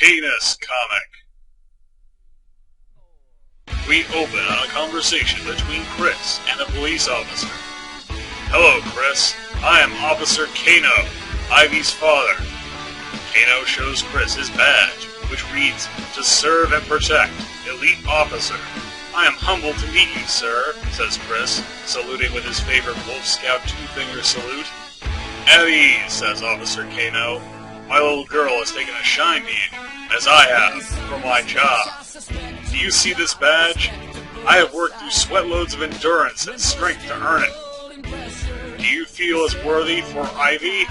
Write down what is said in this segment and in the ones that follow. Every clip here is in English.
heinous comic. We open on a conversation between Chris and a police officer. Hello, Chris. I am Officer Kano, Ivy's father. Kano shows Chris his badge, which reads, "To serve and protect, elite officer." "I am humbled to meet you, sir," says Chris, saluting with his favorite Wolf Scout two-finger salute. "At ease," says Officer Kano. "My little girl has taken a shine to you, as I have, for my job. Do you see this badge? I have worked through sweatloads of endurance and strength to earn it. Do you feel as worthy for Ivy?"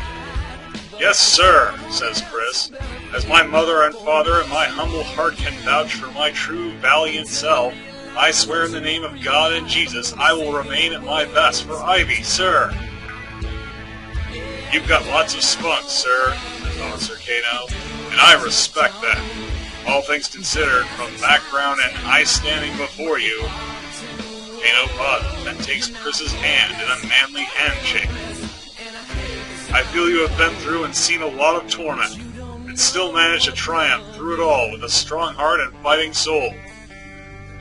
"Yes, sir," says Chris. "As my mother and father and my humble heart can vouch for my true, valiant self, I swear in the name of God and Jesus I will remain at my best for Ivy, sir." "You've got lots of spunk, sir," says Officer Kano, "and I respect that. All things considered, from background and I standing before you..." Kano pauses and takes Chris's hand in a manly handshake. "I feel you have been through and seen a lot of torment, and still managed to triumph through it all with a strong heart and fighting soul.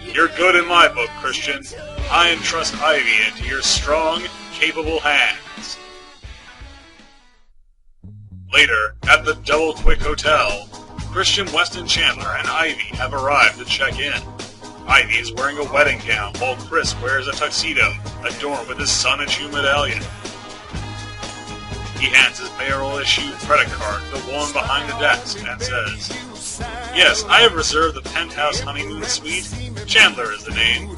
You're good in my book, Christian. I entrust Ivy into your strong, capable hands." Later, at the Double Quick Hotel, Christian, Weston Chandler, and Ivy have arrived to check in. Ivy is wearing a wedding gown, while Chris wears a tuxedo, adorned with his Sonichu medallion. He hands his mayoral-issue credit card to the woman behind the desk and says, "Yes, I have reserved the penthouse honeymoon suite. Chandler is the name.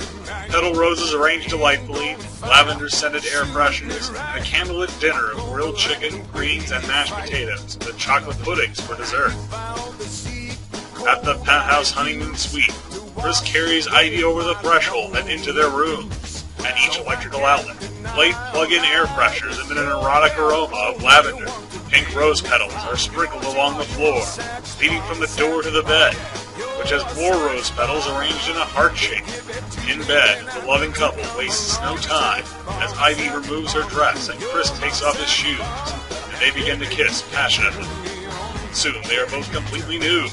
Petal roses arranged delightfully, lavender-scented air fresheners, and a candlelit dinner of grilled chicken, greens, and mashed potatoes, with chocolate puddings for dessert." At the penthouse honeymoon suite, Chris carries Ivy over the threshold and into their rooms. At each electrical outlet, light plug-in air fresheners emit an erotic aroma of lavender. Pink rose petals are sprinkled along the floor, leading from the door to the bed, which has more rose petals arranged in a heart shape. In bed, the loving couple wastes no time, as Ivy removes her dress and Chris takes off his shoes, and they begin to kiss passionately. Soon they are both completely nude,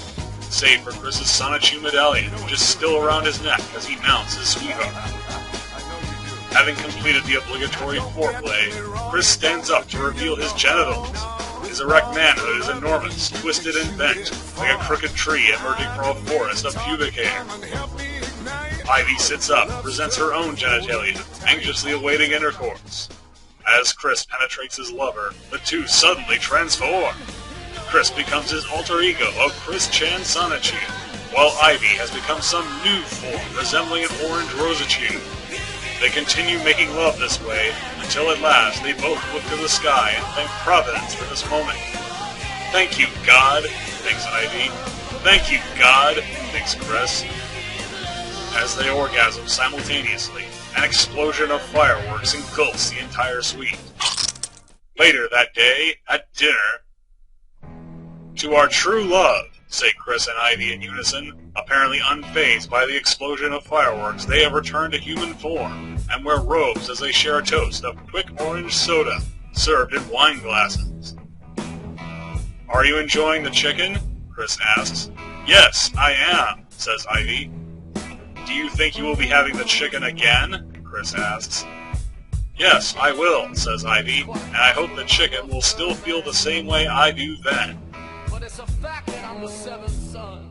save for Chris's Sonichu medallion, which is still around his neck as he mounts his sweetheart. Having completed the obligatory foreplay, Chris stands up to reveal his genitals. His erect manhood is enormous, twisted and bent, like a crooked tree emerging from a forest of pubic hair. Ivy sits up and presents her own genitalia, anxiously awaiting intercourse. As Chris penetrates his lover, the two suddenly transform. Chris becomes his alter ego of Chris Chan Sonichu, while Ivy has become some new form resembling an orange Rosichu. They continue making love this way, until at last they both look to the sky and thank Providence for this moment. "Thank you, God," thinks Ivy. "Thank you, God," thinks Chris. As they orgasm simultaneously, an explosion of fireworks engulfs the entire suite. Later that day, at dinner, "To our true love," say Chris and Ivy in unison. Apparently unfazed by the explosion of fireworks, they have returned to human form, and wear robes as they share a toast of quick orange soda, served in wine glasses. "Are you enjoying the chicken?" Chris asks. "Yes, I am," says Ivy. "Do you think you will be having the chicken again?" Chris asks. "Yes, I will," says Ivy, "and I hope the chicken will still feel the same way I do then." But it's a fact that I'm the seventh son.